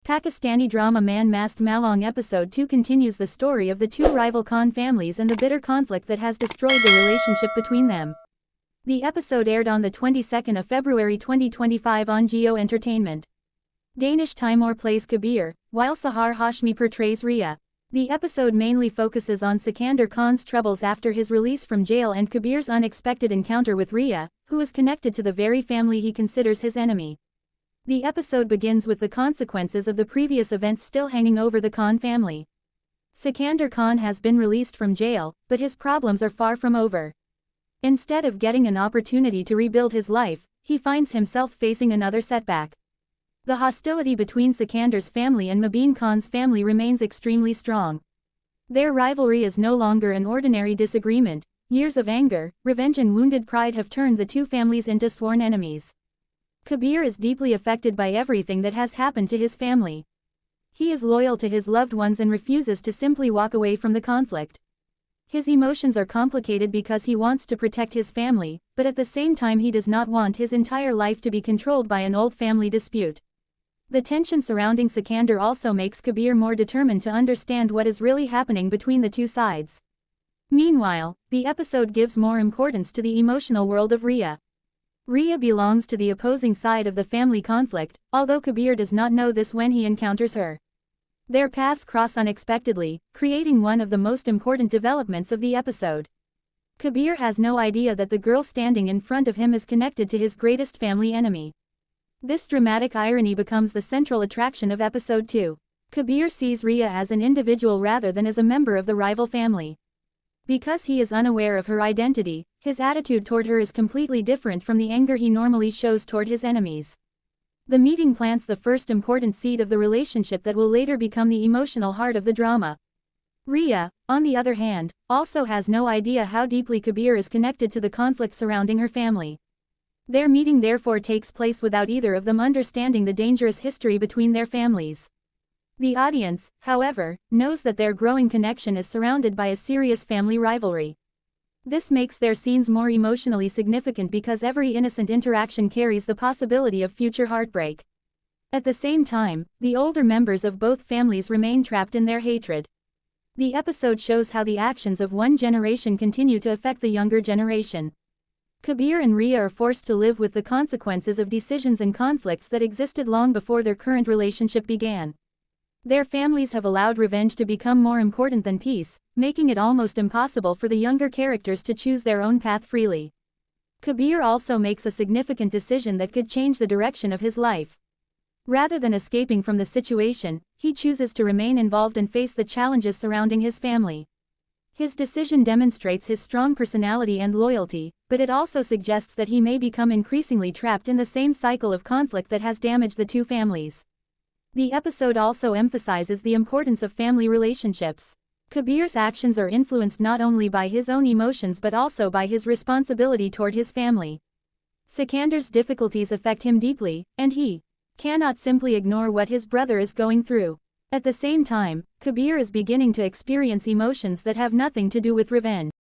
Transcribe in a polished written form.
Pakistani drama Mann Mast Malang Episode 2 continues the story of the two rival Khan families and the bitter conflict that has destroyed the relationship between them. The episode aired on the 22nd of February 2025 on Geo Entertainment. Danish Timur plays Kabir, while Sahar Hashmi portrays Riya. The episode mainly focuses on Sikandar Khan's troubles after his release from jail and Kabir's unexpected encounter with Riya, who is connected to the very family he considers his enemy. The episode begins with the consequences of the previous events still hanging over the Khan family. Sikandar Khan has been released from jail, but his problems are far from over. Instead of getting an opportunity to rebuild his life, he finds himself facing another setback. The hostility between Sikandar's family and Mubeen Khan's family remains extremely strong. Their rivalry is no longer an ordinary disagreement. Years of anger, revenge and wounded pride have turned the two families into sworn enemies. Kabir is deeply affected by everything that has happened to his family. He is loyal to his loved ones and refuses to simply walk away from the conflict. His emotions are complicated because he wants to protect his family, but at the same time he does not want his entire life to be controlled by an old family dispute. The tension surrounding Sikandar also makes Kabir more determined to understand what is really happening between the two sides. Meanwhile, the episode gives more importance to the emotional world of Riya. Riya belongs to the opposing side of the family conflict, although Kabir does not know this when he encounters her. Their paths cross unexpectedly, creating one of the most important developments of the episode. Kabir has no idea that the girl standing in front of him is connected to his greatest family enemy. This dramatic irony becomes the central attraction of episode 2. Kabir sees Riya as an individual rather than as a member of the rival family. Because he is unaware of her identity, his attitude toward her is completely different from the anger he normally shows toward his enemies. The meeting plants the first important seed of the relationship that will later become the emotional heart of the drama. Riya, on the other hand, also has no idea how deeply Kabir is connected to the conflict surrounding her family. Their meeting therefore takes place without either of them understanding the dangerous history between their families. The audience, however, knows that their growing connection is surrounded by a serious family rivalry. This makes their scenes more emotionally significant because every innocent interaction carries the possibility of future heartbreak. At the same time, the older members of both families remain trapped in their hatred. The episode shows how the actions of one generation continue to affect the younger generation. Kabir and Riya are forced to live with the consequences of decisions and conflicts that existed long before their current relationship began. Their families have allowed revenge to become more important than peace, making it almost impossible for the younger characters to choose their own path freely. Kabir also makes a significant decision that could change the direction of his life. Rather than escaping from the situation, he chooses to remain involved and face the challenges surrounding his family. His decision demonstrates his strong personality and loyalty, but it also suggests that he may become increasingly trapped in the same cycle of conflict that has damaged the two families. The episode also emphasizes the importance of family relationships. Kabir's actions are influenced not only by his own emotions but also by his responsibility toward his family. Sikandar's difficulties affect him deeply, and he cannot simply ignore what his brother is going through. At the same time, Kabir is beginning to experience emotions that have nothing to do with revenge.